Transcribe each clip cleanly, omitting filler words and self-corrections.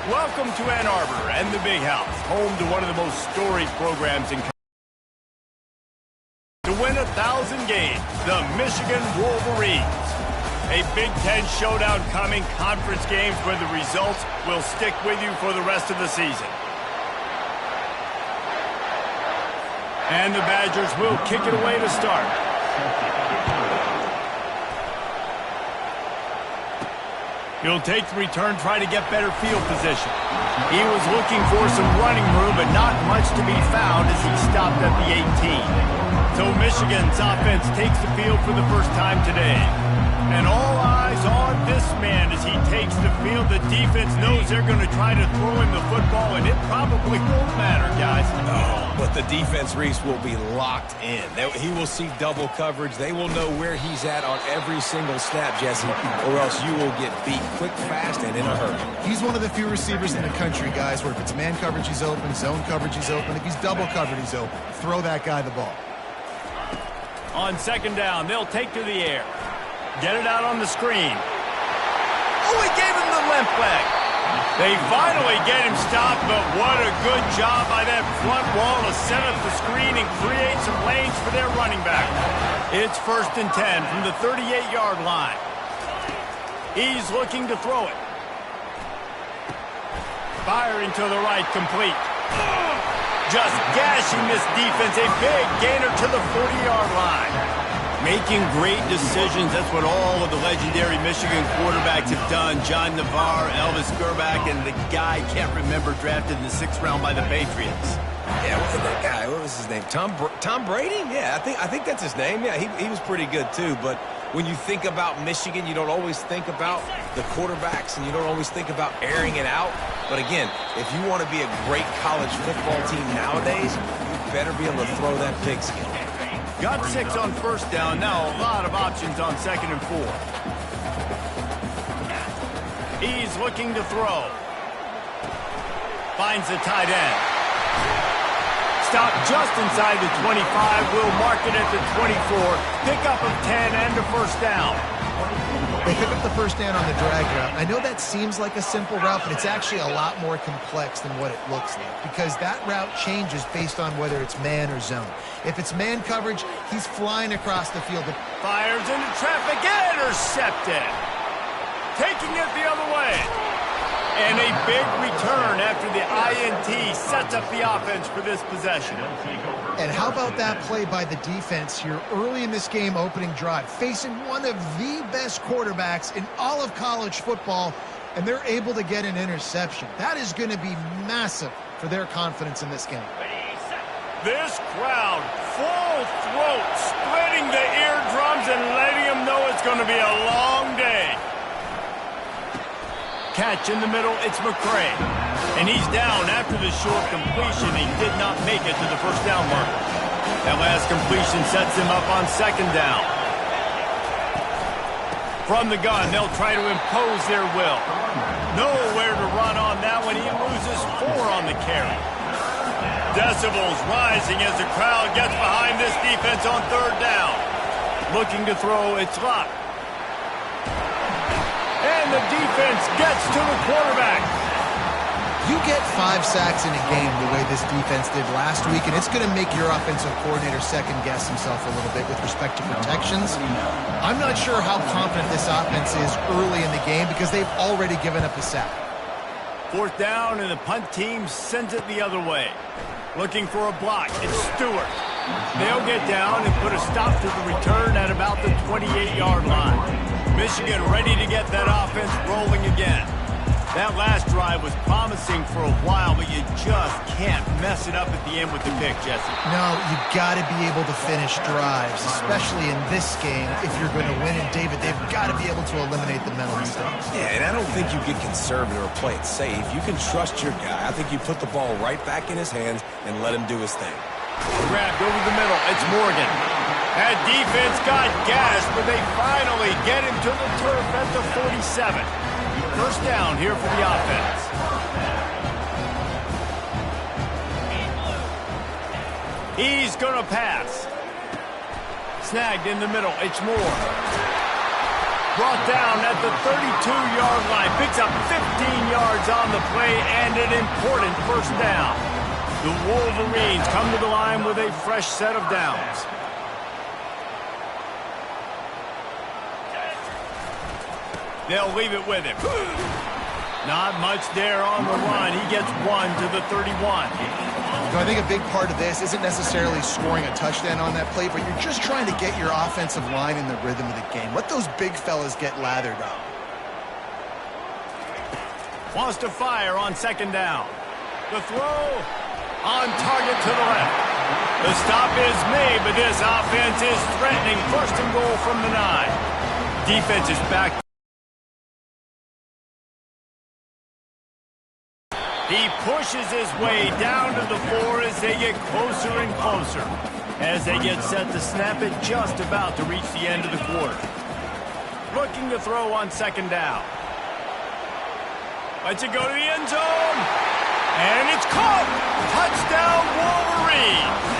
Welcome to Ann Arbor and the Big House, home to one of the most storied programs in to win 1,000 games, the Michigan Wolverines. A Big Ten showdown coming, conference games where the results will stick with you for the rest of the season. And the Badgers will kick it away to start. He'll take the return, try to get better field position. He was looking for some running room, but not much to be found as he stopped at the 18. So Michigan's offense takes the field for the first time today. And all eyes on this man as he takes the field. The defense knows they're going to try to throw him the football, and it probably won't matter, guys. Oh, but the defense, Reese, will be locked in. He will see double coverage. They will know where he's at on every single snap, Jesse, or else you will get beat quick, fast, and in a hurry. He's one of the few receivers in the country, guys, where if it's man coverage, he's open, zone coverage, he's open. If he's double covered, he's open. Throw that guy the ball. On second down, they'll take to the air. Get it out on the screen. Oh, he gave him the limp leg. They finally get him stopped, but what a good job by that front wall to set up the screen and create some lanes for their running back. It's 1st and 10 from the 38-yard line. He's looking to throw it. Firing to the right, complete. Just gashing this defense, a big gainer to the 40-yard line. Making great decisions, that's what all of the legendary Michigan quarterbacks have done. John Navarre, Elvis Gerbach, and the guy, can't remember, drafted in the 6th round by the Patriots. Yeah, that guy, what was his name? Tom Brady? Yeah, I think that's his name. Yeah, he was pretty good too, but when you think about Michigan, you don't always think about the quarterbacks, and you don't always think about airing it out. But again, if you want to be a great college football team nowadays, you better be able to throw that pigskin. Got 6 on 1st down. Now a lot of options on 2nd and 4. He's looking to throw. Finds the tight end. Stop just inside the 25. We'll mark it at the 24. Pickup of 10 and a 1st down. They pick up the 1st down on the drag route. I know that seems like a simple route, but it's actually a lot more complex than what it looks like, because that route changes based on whether it's man or zone. If it's man coverage, he's flying across the field. Fires into traffic, intercepted. Taking it the other way. And a big return after the INT sets up the offense for this possession. And how about that play by the defense here early in this game, opening drive, facing one of the best quarterbacks in all of college football, and they're able to get an interception. That is going to be massive for their confidence in this game. This crowd, full throat, splitting the eardrums and letting them know it's going to be a long day. Catch in the middle, it's McCray. And he's down after the short completion. He did not make it to the 1st down marker. That last completion sets him up on 2nd down. From the gun, they'll try to impose their will. Nowhere to run on that one. He loses 4 on the carry. Decibels rising as the crowd gets behind this defense on 3rd down. Looking to throw, it's locked. And the defense gets to the quarterback. You get 5 sacks in a game the way this defense did last week, and it's going to make your offensive coordinator second-guess himself a little bit with respect to protections. I'm not sure how confident this offense is early in the game because they've already given up a sack. 4th down, and the punt team sends it the other way. Looking for a block. It's Stewart. They'll get down and put a stop to the return at about the 28-yard line. Michigan ready to get that offense rolling again. That last drive was promising for a while, but you just can't mess it up at the end with the pick, Jesse. No, you've got to be able to finish drives, especially in this game. If you're going to win, and David, they've got to be able to eliminate the mental mistakes. Yeah, and I don't think you get conservative or play it safe. You can trust your guy. I think you put the ball right back in his hands and let him do his thing. Grabbed over the middle. It's Morgan. That defense got gashed, but they finally get him to the turf at the 47. 1st down here for the offense. He's going to pass. Snagged in the middle. It's Moore. Brought down at the 32-yard line. Picks up 15 yards on the play and an important first down. The Wolverines come to the line with a fresh set of downs. They'll leave it with him. Not much there on the run. He gets one to the 31. I think a big part of this isn't necessarily scoring a touchdown on that play, but you're just trying to get your offensive line in the rhythm of the game. Let those big fellas get lathered up. Wants to fire on second down. The throw on target to the left. The stop is made, but this offense is threatening. First and goal from the 9. Defense is back. He pushes his way down to the 4 as they get closer and closer. As they get set to snap it, just about to reach the end of the quarter. Looking to throw on second down. Lets it go to the end zone. And it's caught. Touchdown, Wolverines.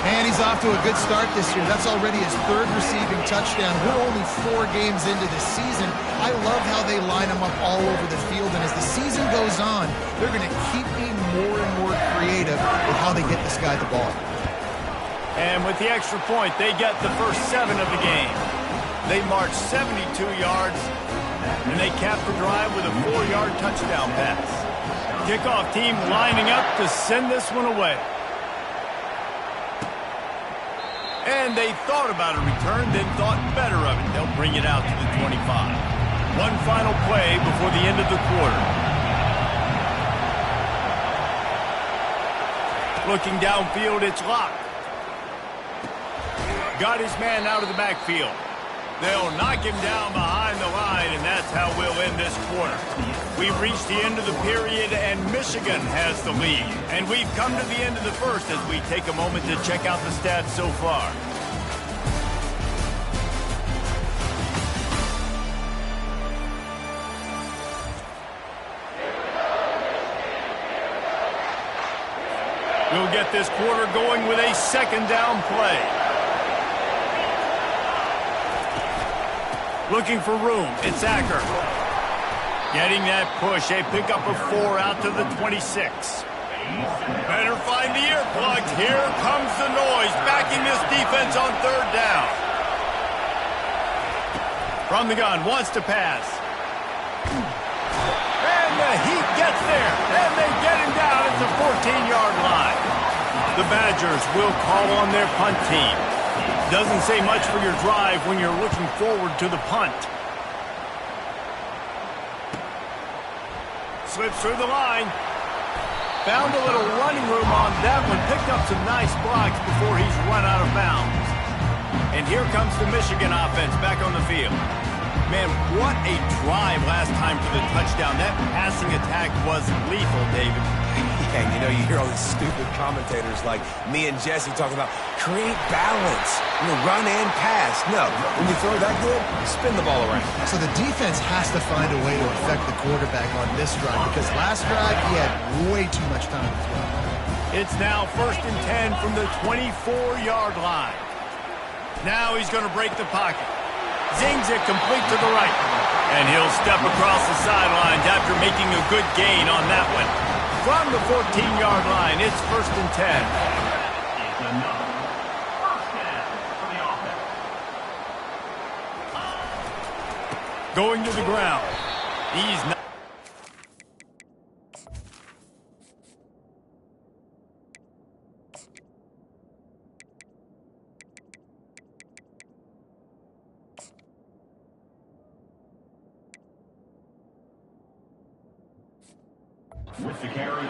And he's off to a good start this year. That's already his 3rd receiving touchdown. We're only 4 games into the season. I love how they line him up all over the field. And as the season goes on, they're going to keep being more and more creative with how they get this guy the ball. And with the extra point, they get the first 7 of the game. They march 72 yards, and they cap the drive with a 4-yard touchdown pass. Kickoff team lining up to send this one away. And they thought about a return, then thought better of it. They'll bring it out to the 25. One final play before the end of the quarter. Looking downfield, it's locked. Got his man out of the backfield. They'll knock him down behind the line, and that's how we'll end this quarter. We've reached the end of the period, and Michigan has the lead. And we've come to the end of the first as we take a moment to check out the stats so far. We'll get this quarter going with a second down play. Looking for room, it's Acker. Getting that push, a pickup of 4 out to the 26. Better find the earplugs. Here comes the noise, backing this defense on 3rd down. From the gun, wants to pass. And the Heat gets there, and they get him down at the 14-yard line. The Badgers will call on their punt team. Doesn't say much for your drive when you're looking forward to the punt. Slips through the line. Found a little running room on that one. Picked up some nice blocks before he's run out of bounds. And here comes the Michigan offense back on the field. Man, what a drive last time for the touchdown. That passing attack was lethal, David. And you know, you hear all these stupid commentators like me and Jesse talking about create balance, run and pass. No, when you throw that good, spin the ball around. So the defense has to find a way to affect the quarterback on this drive because last drive he had way too much time to throw. It's now 1st and 10 from the 24-yard line. Now he's going to break the pocket. Zings it complete to the right. And he'll step across the sidelines after making a good gain on that one. From the 14-yard line, it's 1st and 10. Going to the ground. He's not.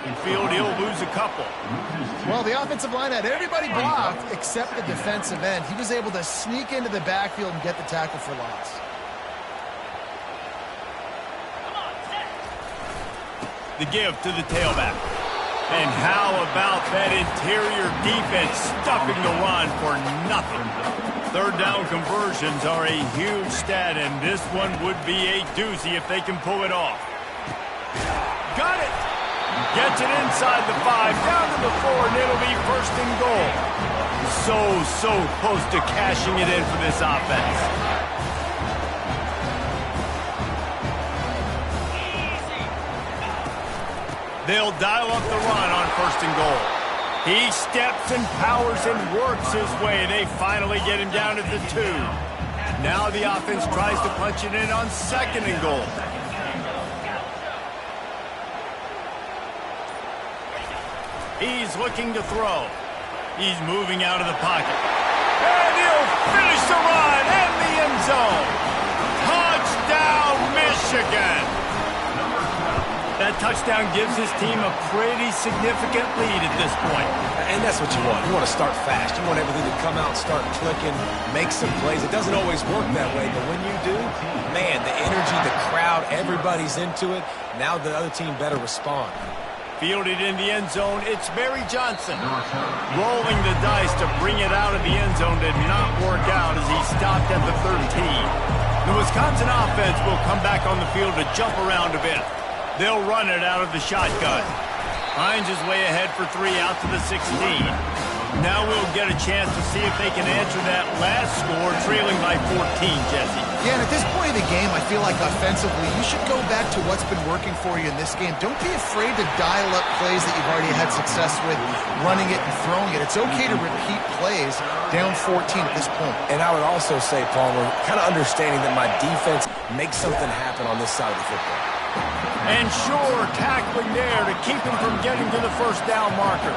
In field, he'll lose a couple. Well, the offensive line had everybody blocked except the defensive end. He was able to sneak into the backfield and get the tackle for loss. The give to the tailback. And how about that interior defense stuffing the run for nothing? 3rd down conversions are a huge stat, and this one would be a doozy if they can pull it off. Got it! Gets it inside the 5, down to the 4, and it'll be 1st and goal. So close to cashing it in for this offense. They'll dial up the run on 1st and goal. He steps and powers and works his way. They finally get him down at the 2. Now the offense tries to punch it in on 2nd and goal. He's looking to throw. He's moving out of the pocket. And he'll finish the run in the end zone. Touchdown, Michigan! That touchdown gives his team a pretty significant lead at this point. And that's what you want. You want to start fast. You want everything to come out, start clicking, make some plays. It doesn't always work that way, but when you do, man, the energy, the crowd, everybody's into it. Now the other team better respond. Fielded in the end zone, it's Barry Johnson. Rolling the dice to bring it out of the end zone did not work out as he stopped at the 13. The Wisconsin offense will come back on the field to jump around a bit. They'll run it out of the shotgun. Hines is way ahead for 3 out to the 16. Now we'll get a chance to see if they can answer that last score, trailing by 14, Jesse. Yeah, and at this point of the game, I feel like offensively, you should go back to what's been working for you in this game. Don't be afraid to dial up plays that you've already had success with, running it and throwing it. It's okay to repeat plays down 14 at this point. And I would also say, Palmer, kind of understanding that my defense makes something happen on this side of the football. And sure, tackling there to keep him from getting to the 1st down marker.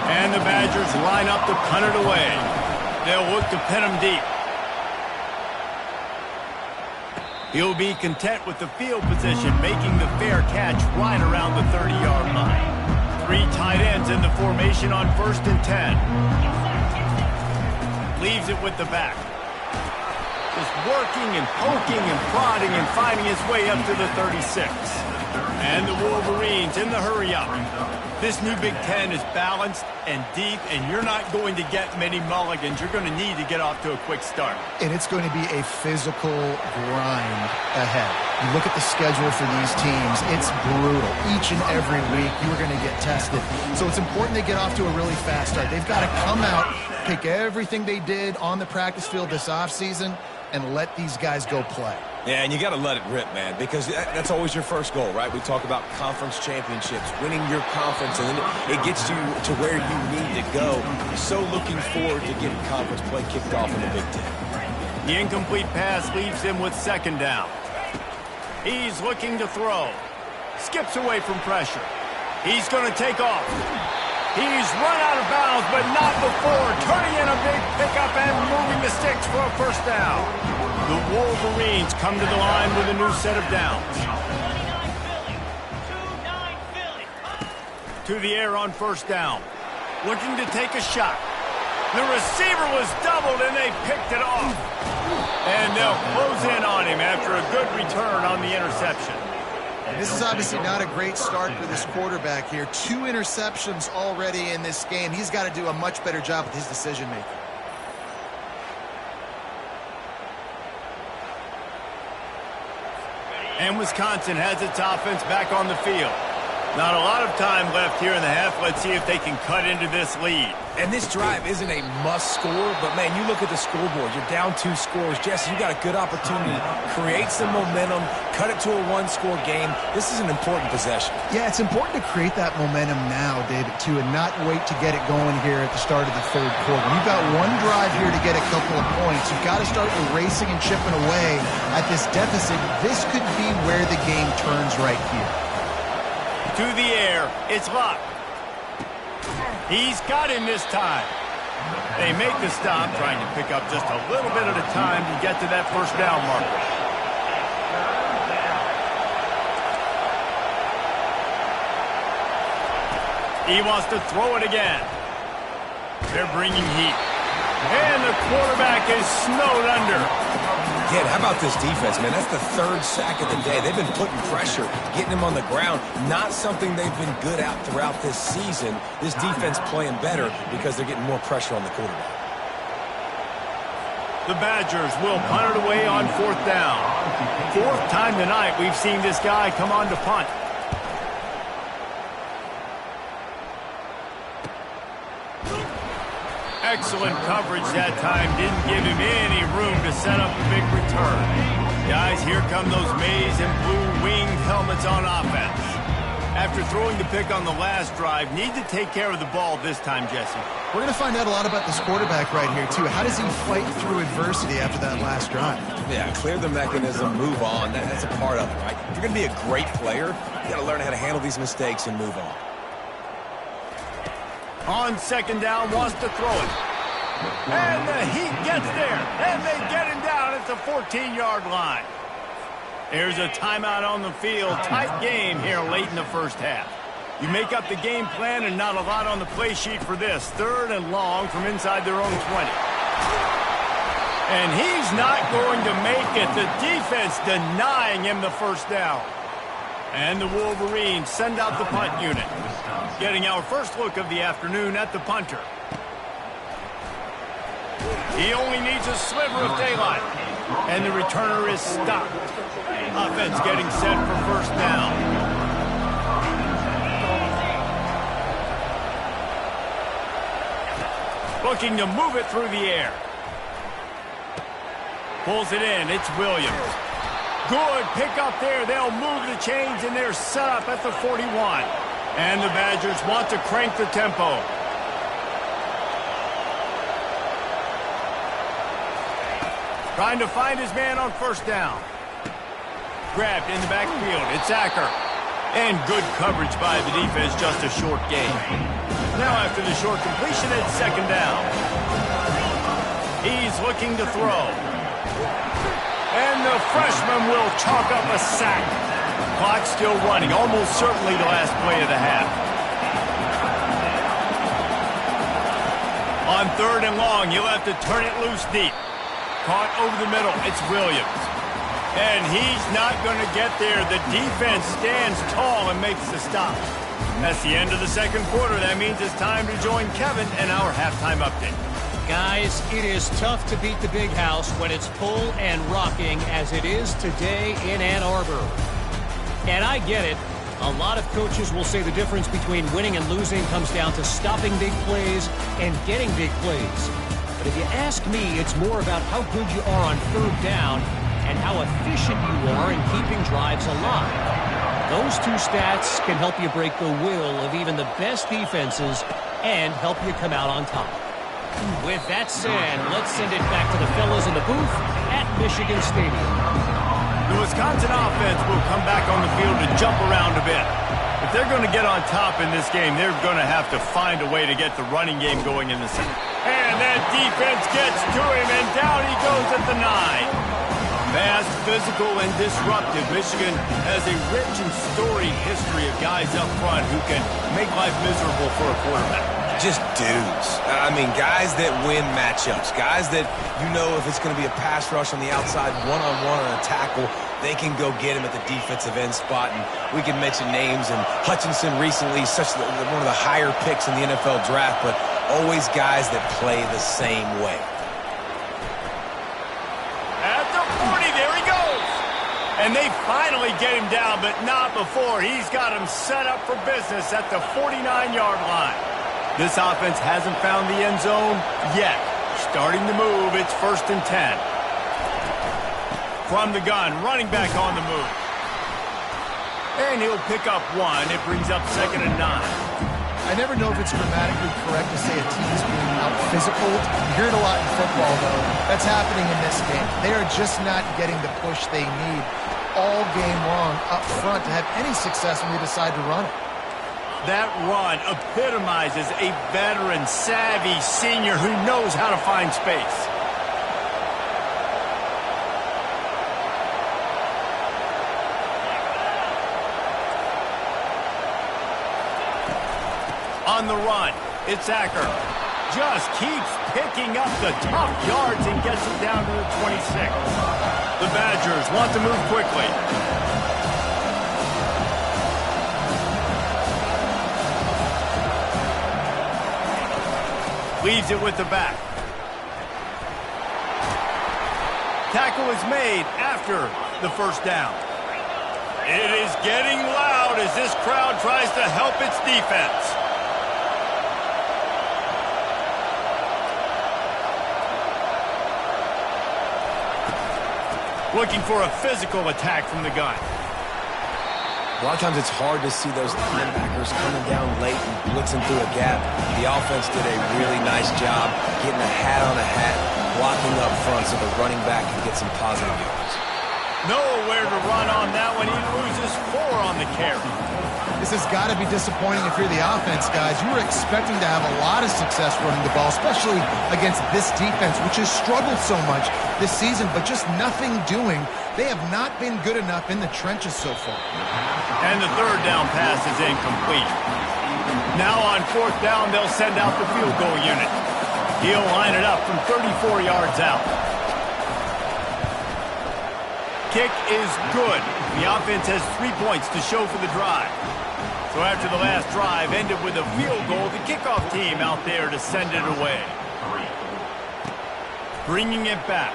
And the Badgers line up to punt it away. They'll look to pin him deep. He'll be content with the field position, making the fair catch right around the 30-yard line. 3 tight ends in the formation on 1st and 10. Leaves it with the back. Just working and poking and prodding and finding his way up to the 36. And the Wolverines in the hurry-up. This new Big Ten is balanced and deep, and you're not going to get many mulligans. You're going to need to get off to a quick start. And it's going to be a physical grind ahead. You look at the schedule for these teams, it's brutal. Each and every week, you are going to get tested. So it's important they get off to a really fast start. They've got to come out, pick everything they did on the practice field this offseason, and let these guys go play. Yeah, and you got to let it rip, man, because that's always your first goal, right? We talk about conference championships, winning your conference, and then it gets you to where you need to go. So looking forward to getting conference play kicked off in the Big Ten. The incomplete pass leaves him with 2nd down. He's looking to throw. Skips away from pressure. He's going to take off. He's run out of bounds, but not before turning in a big pickup and moving the sticks for a 1st down. The Wolverines come to the line with a new set of downs. To the air on 1st down. Looking to take a shot. The receiver was doubled and they picked it off. And they'll close in on him after a good return on the interception. This is obviously not a great start for this quarterback here. 2 interceptions already in this game. He's got to do a much better job with his decision-making. And Wisconsin has its offense back on the field. Not a lot of time left here in the half. Let's see if they can cut into this lead. And this drive isn't a must score, but, man, you look at the scoreboard. You're down 2 scores. Jesse, you got a good opportunity to create some momentum, cut it to a 1-score game. This is an important possession. Yeah, it's important to create that momentum now, David, too, and not wait to get it going here at the start of the 3rd quarter. You've got 1 drive here to get a couple of points. You've got to start erasing and chipping away at this deficit. This could be where the game turns right here. To the air, it's Locke. He's got him this time. They make the stop, trying to pick up just a little bit at a time to get to that 1st down marker. He wants to throw it again. They're bringing heat. And the quarterback is snowed under. Again, how about this defense, man? That's the 3rd sack of the day. They've been putting pressure, getting him on the ground. Not something they've been good at throughout this season. This defense playing better because they're getting more pressure on the quarterback. The Badgers will punt it away on 4th down. 4th time tonight we've seen this guy come on to punt. Excellent coverage that time. Didn't give him any room to set up a big return. Guys, here come those maize and blue winged helmets on offense. After throwing the pick on the last drive, need to take care of the ball this time, Jesse. We're going to find out a lot about this quarterback right here, too. How does he fight through adversity after that last drive? Yeah, clear the mechanism, move on. That's a part of it, right? If you're going to be a great player, you got to learn how to handle these mistakes and move on. On second down, wants to throw it. And the Heat gets there, and they get him down at the 14-yard line. There's a timeout on the field. Tight game here late in the first half. You make up the game plan and not a lot on the play sheet for this. 3rd and long from inside their own 20. And he's not going to make it. The defense denying him the first down. And the Wolverines send out the punt unit. Getting our first look of the afternoon at the punter. He only needs a sliver of daylight. And the returner is stopped. Offense getting set for first down. Looking to move it through the air. Pulls it in. It's Williams. Good pick up there. They'll move the chains, and they're set up at the 41. And the Badgers want to crank the tempo. Trying to find his man on first down. Grabbed in the backfield. It's Acker. And good coverage by the defense, just a short gain. Now after the short completion, it's second down. He's looking to throw. And the freshman will chalk up a sack. Clock still running, almost certainly the last play of the half. On 3rd and long, you'll have to turn it loose deep. Caught over the middle. It's Williams. And he's not going to get there. The defense stands tall and makes the stop. That's the end of the second quarter. That means it's time to join Kevin and our halftime update. Guys, it is tough to beat the big house when it's full and rocking as it is today in Ann Arbor. And I get it. A lot of coaches will say the difference between winning and losing comes down to stopping big plays and getting big plays. But if you ask me, it's more about how good you are on 3rd down and how efficient you are in keeping drives alive. Those two stats can help you break the will of even the best defenses and help you come out on top. With that said, let's send it back to the fellas in the booth at Michigan Stadium. The Wisconsin offense will come back on the field to jump around a bit. If they're going to get on top in this game, they're going to have to find a way to get the running game going in the second. And that defense gets to him, and down he goes at the 9. Fast, physical, and disruptive. Michigan has a rich and storied history of guys up front who can make life miserable for a quarterback. Just dudes. I mean, guys that win matchups. Guys that, you know, if it's going to be a pass rush on the outside, one-on-one on a tackle, they can go get him at the defensive end spot. And we can mention names. And Hutchinson recently, one of the higher picks in the NFL draft, but always guys that play the same way. At the 40, there he goes. And they finally get him down, but not before. He's got him set up for business at the 49-yard line. This offense hasn't found the end zone yet. Starting to move, it's 1st and 10. From the gun, running back on the move. And he'll pick up 1. It brings up 2nd and 9. I never know if it's grammatically correct to say a team's being out-physical. You hear it a lot in football, though. That's happening in this game. They are just not getting the push they need all game long up front to have any success when they decide to run it. That run epitomizes a veteran, savvy senior who knows how to find space. On the run, it's Acker. Just keeps picking up the tough yards and gets it down to the 26. The Badgers want to move quickly. Leaves it with the back. Tackle is made after the first down. It is getting loud as this crowd tries to help its defense. Looking for a physical attack from the gun. A lot of times it's hard to see those linebackers coming down late and blitzing through a gap. The offense did a really nice job getting a hat on a hat, blocking up front so the running back can get some positive yards. Nowhere to run on that one. He loses 4 on the carry. This has got to be disappointing if you're the offense, guys. You were expecting to have a lot of success running the ball, especially against this defense, which has struggled so much this season, but just nothing doing. They have not been good enough in the trenches so far. And the third down pass is incomplete. Now on 4th down, they'll send out the field goal unit. He'll line it up from 34 yards out. Kick is good. The offense has 3 points to show for the drive. So after the last drive ended with a field goal, the kickoff team out there to send it away. Bringing it back.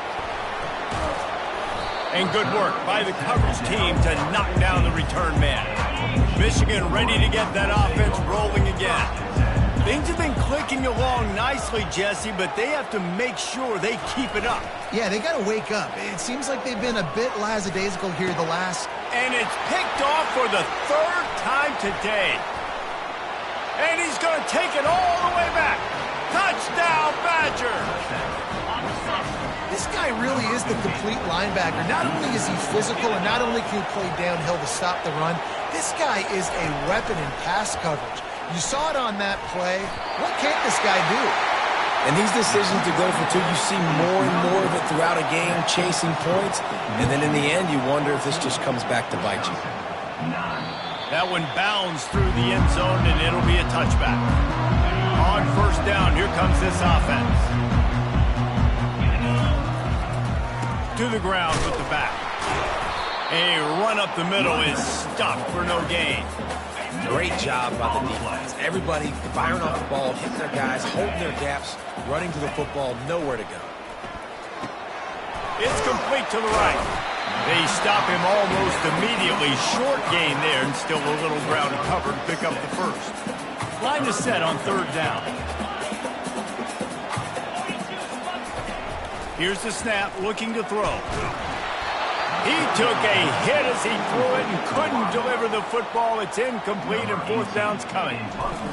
And good work by the coverage team to knock down the return man. Michigan ready to get that offense rolling again. Things have been clicking along nicely, Jesse, but they have to make sure they keep it up. Yeah, they got to wake up. It seems like they've been a bit lackadaisical here the last... And it's picked off for the 3rd time today. And he's going to take it all the way back. Touchdown, Badger! This guy really is the complete linebacker. Not only is he physical and not only can he play downhill to stop the run, this guy is a weapon in pass coverage. You saw it on that play. What can't this guy do? And these decisions to go for 2, you see more and more of it throughout a game, chasing points. And then in the end, you wonder if this just comes back to bite you. That one bounds through the end zone, and it'll be a touchback. On 1st down, here comes this offense. To the ground with the back. A run up the middle is stopped for no gain. Great job by the defense. Everybody firing off the ball, hitting their guys, holding their gaps, running to the football, nowhere to go. It's complete to the right. They stop him almost immediately. Short gain there, and still a little ground to cover to pick up the first. Line is set on 3rd down. Here's the snap, looking to throw. He took a hit as he threw it and couldn't deliver the football. It's incomplete, and 4th down's coming.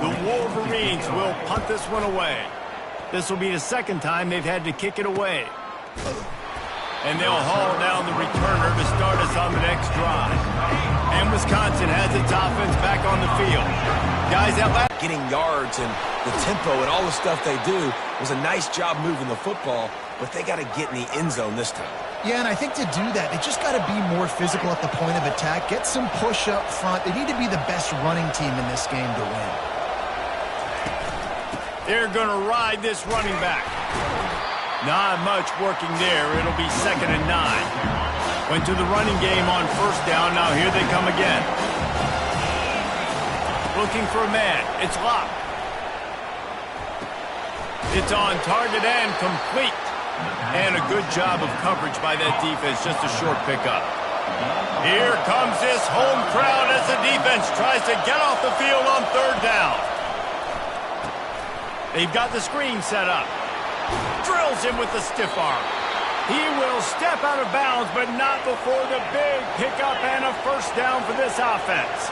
The Wolverines will punt this one away. This will be the 2nd time they've had to kick it away. And they'll haul down the returner to start us on the next drive. And Wisconsin has its offense back on the field. Guys, that getting yards and the tempo and all the stuff they do was a nice job moving the football, but they got to get in the end zone this time. Yeah, and I think to do that, they just got to be more physical at the point of attack, get some push up front. They need to be the best running team in this game to win. They're going to ride this running back. Not much working there. It'll be 2nd and 9. Went to the running game on 1st down. Now here they come again. Looking for a man. It's locked. It's on target and complete. And a good job of coverage by that defense. Just a short pickup. Here comes this home crowd as the defense tries to get off the field on 3rd down. They've got the screen set up. Drills him with the stiff arm. He will step out of bounds, but not before the big pickup and a 1st down for this offense.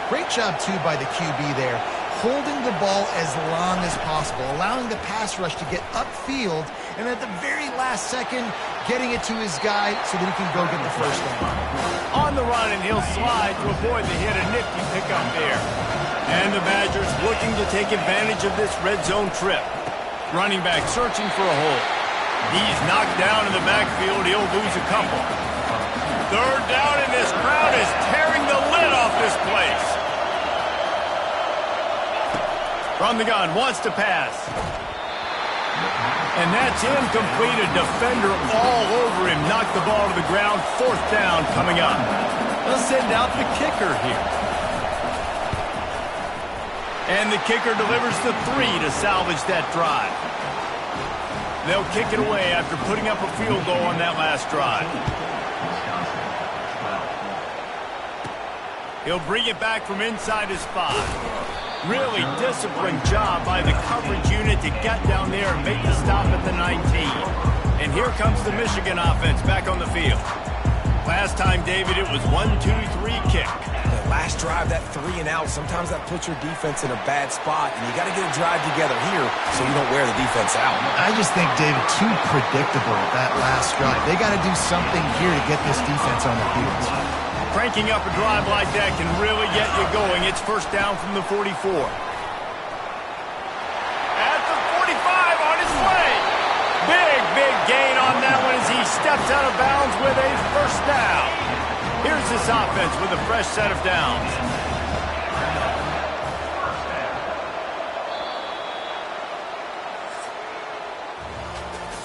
Great job, too, by the QB there. Holding the ball as long as possible, allowing the pass rush to get upfield, and at the very last second, getting it to his guy so that he can go get the 1st down. On the run, and he'll slide to avoid the hit. A nifty pickup there. And the Badgers looking to take advantage of this red zone trip. Running back searching for a hole. He's knocked down in the backfield. He'll lose a couple. 3rd down, and this crowd is tearing the lid off this place. From the gun, wants to pass. And that's incomplete. A defender all over him. Knocked the ball to the ground. 4th down coming up. They'll send out the kicker here. And the kicker delivers the 3 to salvage that drive. They'll kick it away after putting up a field goal on that last drive. He'll bring it back from inside his 5. Really disciplined job by the coverage unit to get down there and make the stop at the 19. And here comes the Michigan offense back on the field. Last time, David, it was 1-2-3 kick. The last drive, that 3 and out, sometimes that puts your defense in a bad spot, and you got to get a drive together here so you don't wear the defense out. I just think, David, too predictable that last drive. They got to do something here to get this defense on their heels. Cranking up a drive like that can really get you going. It's first down from the 44. At the 45, on his way. Big gain on that one as he steps out of bounds with a first down. Here's this offense with a fresh set of downs.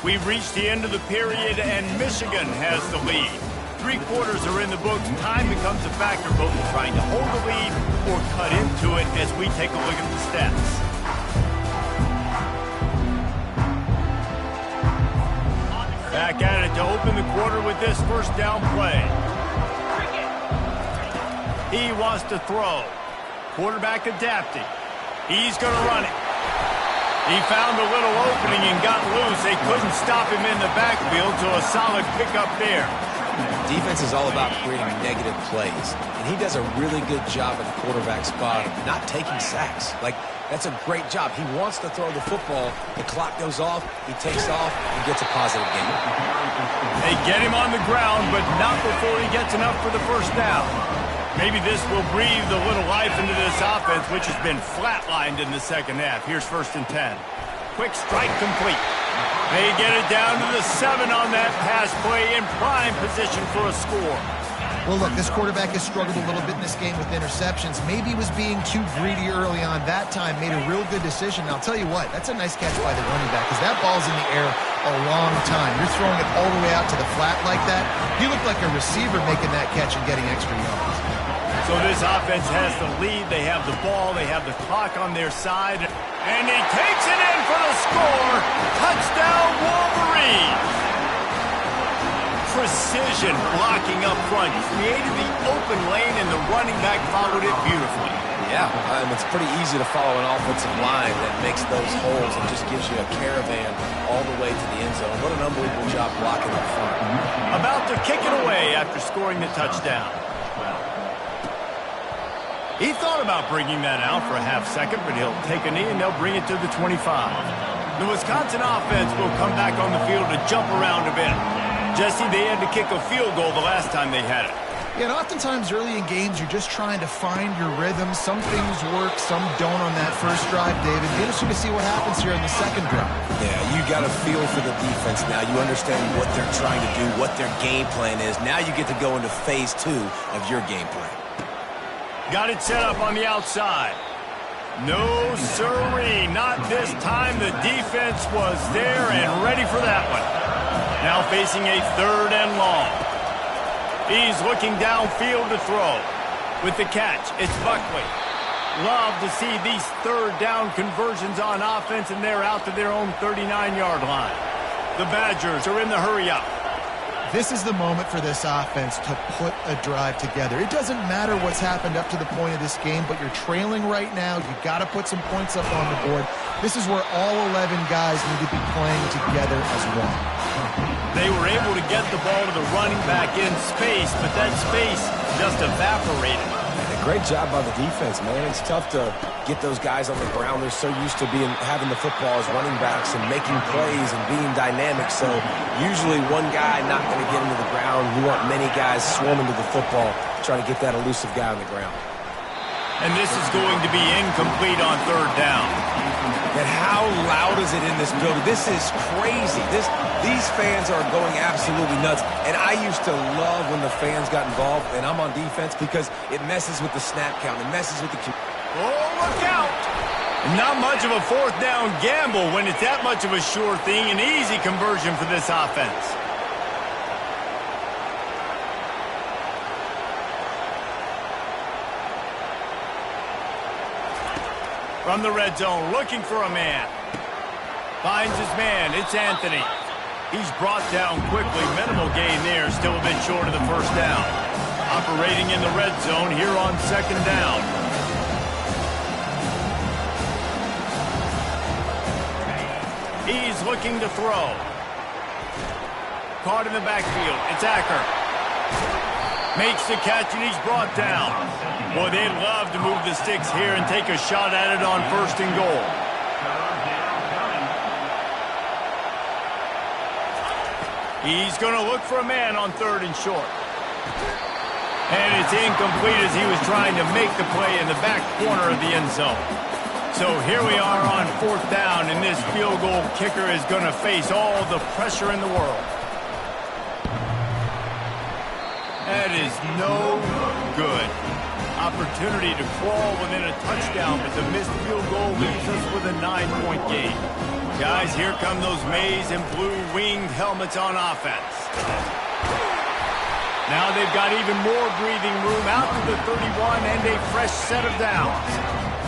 We've reached the end of the period, and Michigan has the lead. 3 quarters are in the books. Time becomes a factor, both in trying to hold the lead or cut into it as we take a look at the stats. Back at it to open the quarter with this first down play. He wants to throw. Quarterback adapting. He's going to run it. He found a little opening and got loose. They couldn't stop him in the backfield, so a solid pickup there. Defense is all about creating negative plays, and he does a really good job at the quarterback spot of not taking sacks. That's a great job. He wants to throw the football. The clock goes off. He takes off and gets a positive gain. They get him on the ground, but not before he gets enough for the first down. Maybe this will breathe a little life into this offense, which has been flatlined in the second half. Here's 1st and 10. Quick strike complete. They get it down to the 7 on that pass play, in prime position for a score. Well, look, this quarterback has struggled a little bit in this game with interceptions. Maybe he was being too greedy early on. That time made a real good decision. And I'll tell you what, that's a nice catch by the running back, because that ball's in the air a long time. You're throwing it all the way out to the flat like that. He looked like a receiver making that catch and getting extra yards. So this offense has the lead. They have the ball. They have the clock on their side. And he takes it in for the score. Touchdown, Wolverines. Precision blocking up front. Created the open lane, and the running back followed it beautifully. Yeah, it's pretty easy to follow an offensive line that makes those holes and just gives you a caravan all the way to the end zone. What an unbelievable job blocking up front. About to kick it away after scoring the touchdown. He thought about bringing that out for a half second, but he'll take a knee and they'll bring it to the 25. The Wisconsin offense will come back on the field to jump around a bit. Jesse, they had to kick a field goal the last time they had it. Yeah, and oftentimes early in games, you're just trying to find your rhythm. Some things work, some don't on that first drive, David. Be interesting to see what happens here in the second drive. Yeah, you got a feel for the defense now. You understand what they're trying to do, what their game plan is. Now you get to go into phase 2 of your game plan. Got it set up on the outside. No sirree, not this time. The defense was there and ready for that one. Now facing a 3rd and long. He's looking downfield to throw. With the catch, it's Buckley. Love to see these 3rd down conversions on offense, and they're out to their own 39-yard line. The Badgers are in the hurry-up. This is the moment for this offense to put a drive together. It doesn't matter what's happened up to the point of this game, but you're trailing right now. You got to put some points up on the board. This is where all 11 guys need to be playing together as one. They were able to get the ball to the running back in space, but that space just evaporated. A great job by the defense, man. It's tough to get those guys on the ground. They're so used to having the football as running backs and making plays and being dynamic. So usually one guy not going to get into the ground. You want many guys swarming to the football, trying to get that elusive guy on the ground. And this is going to be incomplete on 3rd down. And how loud is it in this building? This is crazy. These fans are going absolutely nuts. And I used to love when the fans got involved, and I'm on defense, because it messes with the snap count. It messes with the... Oh, look out! Not much of a 4th down gamble when it's that much of a sure thing. An easy conversion for this offense. From the red zone, looking for a man. Finds his man. It's Anthony. He's brought down quickly. Minimal gain there. Still a bit short of the first down. Operating in the red zone here on 2nd down. He's looking to throw. Caught in the backfield. It's Acker. Makes the catch, and he's brought down. Boy, they'd love to move the sticks here and take a shot at it on 1st and goal. He's going to look for a man on 3rd and short. And it's incomplete as he was trying to make the play in the back corner of the end zone. So here we are on 4th down, and this field goal kicker is going to face all the pressure in the world. That is no good. Opportunity to crawl within a touchdown, but the missed field goal leaves us with a 9-point game. Guys, here come those maize and blue winged helmets on offense. Now they've got even more breathing room out to the 31 and a fresh set of downs.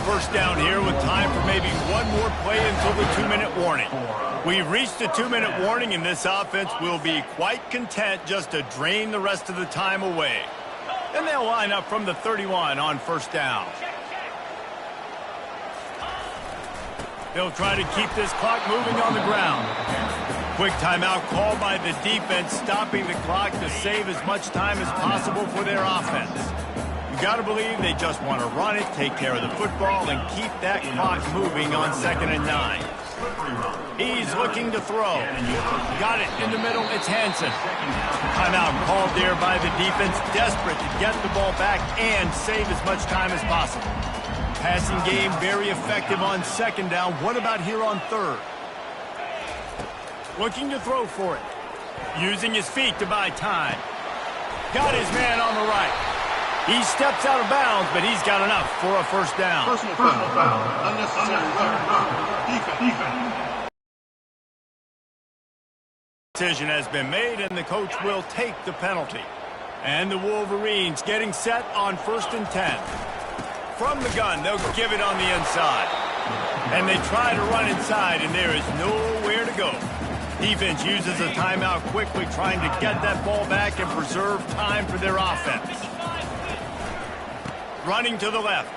1st down here with time for maybe one more play until the 2-minute warning. We've reached the 2-minute warning, and this offense will be quite content just to drain the rest of the time away. And they'll line up from the 31 on 1st down. They'll try to keep this clock moving on the ground. Quick timeout called by the defense, stopping the clock to save as much time as possible for their offense. You got to believe they just want to run it, take care of the football, and keep that clock moving on 2nd and 9. He's looking to throw. Got it in the middle. It's Hansen. Timeout called there by the defense, desperate to get the ball back and save as much time as possible. Passing game very effective on 2nd down. What about here on 3rd? Looking to throw for it. Using his feet to buy time. Got his man on the right. He steps out of bounds, but he's got enough for a 1st down. Personal foul. Unnecessary defense. Decision has been made, and the coach will take the penalty. And the Wolverines getting set on 1st and 10. From the gun, they'll give it on the inside. And they try to run inside, and there is nowhere to go. Defense uses a timeout quickly, trying to get that ball back and preserve time for their offense. Running to the left.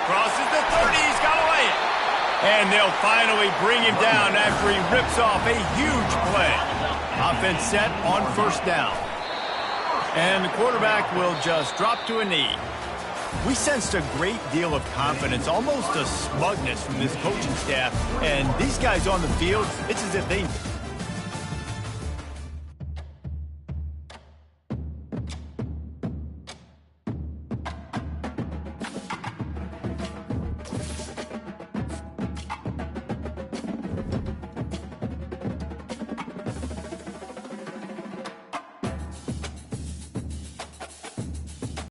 Crosses the 30, he's got to lay it. And they'll finally bring him down after he rips off a huge play. Offense set on 1st down. And the quarterback will just drop to a knee. We sensed a great deal of confidence, almost a smugness from this coaching staff. And these guys on the field, it's as if they